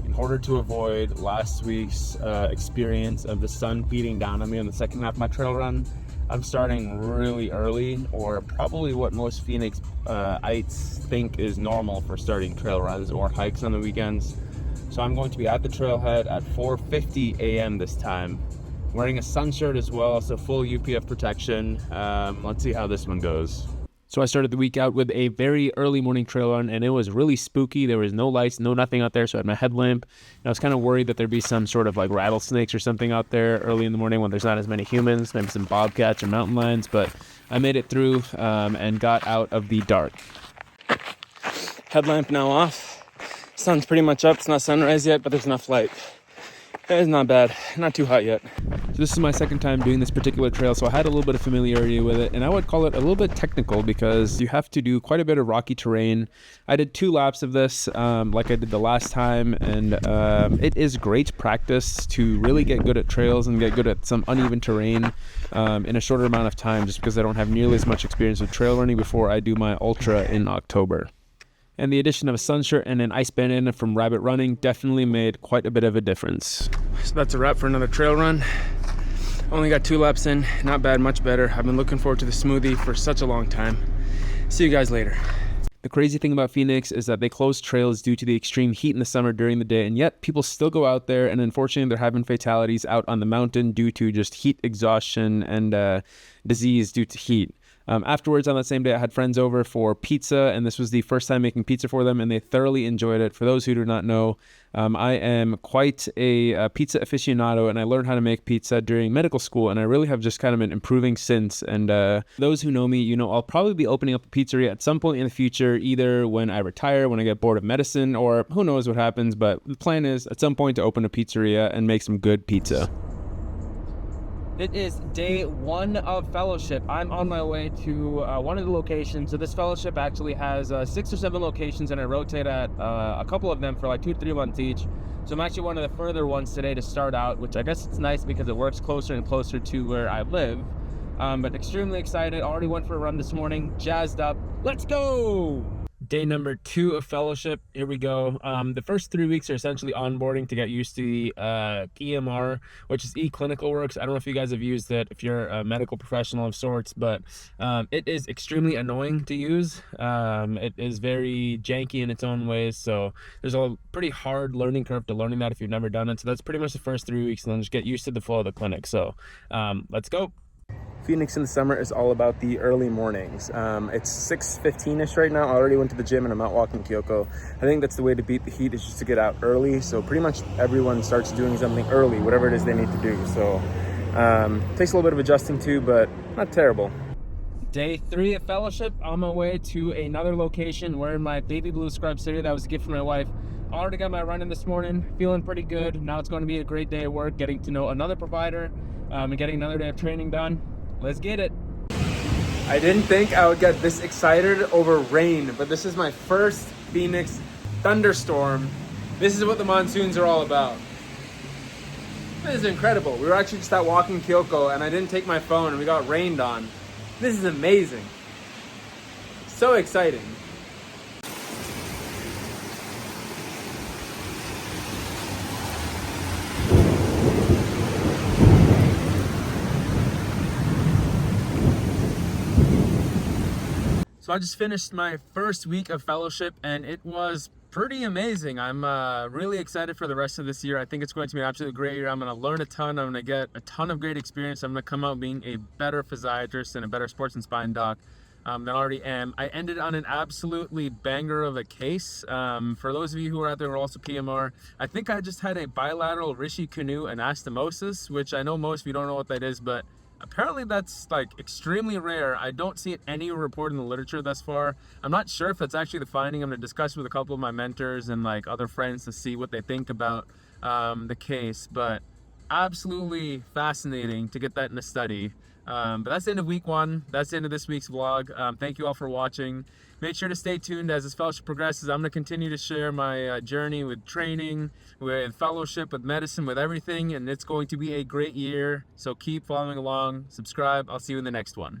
In order to avoid last week's experience of the sun beating down on me on the second half of my trail run, I'm starting really early, or probably what most Phoenix-ites think is normal for starting trail runs or hikes on the weekends. So I'm going to be at the trailhead at 4:50 a.m. this time, wearing a sun shirt as well, so full UPF protection. Let's see how this one goes. So I started the week out with a very early morning trail run, and it was really spooky. There was no lights, no nothing out there, so I had my headlamp. And I was kind of worried that there'd be some sort of like rattlesnakes or something out there early in the morning when there's not as many humans, maybe some bobcats or mountain lions, but I made it through and got out of the dark. Headlamp now off. Sun's pretty much up. It's not sunrise yet, but there's enough light. It's not bad, not too hot yet. So this is my second time doing this particular trail, so I had a little bit of familiarity with it, and I would call it a little bit technical because you have to do quite a bit of rocky terrain. I did 2 laps of this like I did the last time, and it is great practice to really get good at trails and get good at some uneven terrain in a shorter amount of time, just because I don't have nearly as much experience with trail running before I do my ultra in October. And the addition of a sun shirt and an ice bandana from rabbit running definitely made quite a bit of a difference. So that's a wrap for another trail run. Only got 2 laps in, not bad, much better. I've been looking forward to the smoothie for such a long time. See you guys later. The crazy thing about Phoenix is that they close trails due to the extreme heat in the summer during the day, and yet people still go out there, and unfortunately they're having fatalities out on the mountain due to just heat exhaustion and disease due to heat. Afterwards, on that same day, I had friends over for pizza, and this was the first time making pizza for them, and they thoroughly enjoyed it. For those who do not know, I am quite a pizza aficionado, and I learned how to make pizza during medical school, and I really have just kind of been improving since. And those who know me, you know I'll probably be opening up a pizzeria at some point in the future, either when I retire, when I get bored of medicine, or who knows what happens, but the plan is at some point to open a pizzeria and make some good pizza. It is day 1 of fellowship. I'm on my way to one of the locations. So this fellowship actually has 6 or 7 locations, and I rotate at a couple of them for like 2 to 3 months each. So I'm actually one of the further ones today to start out, which I guess it's nice because it works closer and closer to where I live. But extremely excited. Already went for a run this morning. Jazzed up. Let's go! Day number 2 of fellowship. Here we go. The first 3 weeks are essentially onboarding to get used to the pm&R, which is eClinical Works. I don't know if you guys have used it, if you're a medical professional of sorts, but it is extremely annoying to use. It is very janky in its own ways, so there's a pretty hard learning curve to learning that if you've never done it. So that's pretty much the first 3 weeks, and then just get used to the flow of the clinic. So let's go. Phoenix in the summer is all about the early mornings. It's 6:15ish right now. I already went to the gym and I'm out walking Kyoko. I think that's the way to beat the heat, is just to get out early. So pretty much everyone starts doing something early, whatever it is they need to do. So takes a little bit of adjusting to, but not terrible. Day 3 of fellowship. On my way to another location wearing my baby blue scrub city. That was a gift from my wife. Already got my run in this morning, feeling pretty good. Now it's going to be a great day of work, getting to know another provider and getting another day of training done. Let's get it. I didn't think I would get this excited over rain, but this is my first Phoenix thunderstorm. This is what the monsoons are all about. This is incredible. We were actually just out walking Kyoko and I didn't take my phone and we got rained on. This is amazing. So exciting. So I just finished my first week of fellowship and it was pretty amazing. I'm really excited for the rest of this year. I think it's going to be an absolutely great year. I'm going to learn a ton. I'm going to get a ton of great experience. I'm going to come out being a better physiatrist and a better sports and spine doc than I already am. I ended on an absolutely banger of a case. For those of you who are out there who are also pm&R, I think I just had a bilateral Rishi Canoe anastomosis, which I know most of you don't know what that is, but apparently that's like extremely rare. I don't see it anywhere reported in the literature thus far. I'm not sure if that's actually the finding. I'm going to discuss with a couple of my mentors and like other friends to see what they think about the case, but absolutely fascinating to get that in a study. But that's the end of week 1. That's the end of this week's vlog. Thank you all for watching. Make sure to stay tuned as this fellowship progresses. I'm going to continue to share my journey with training, with fellowship, with medicine, with everything, and it's going to be a great year. So keep following along, subscribe. I'll see you in the next one.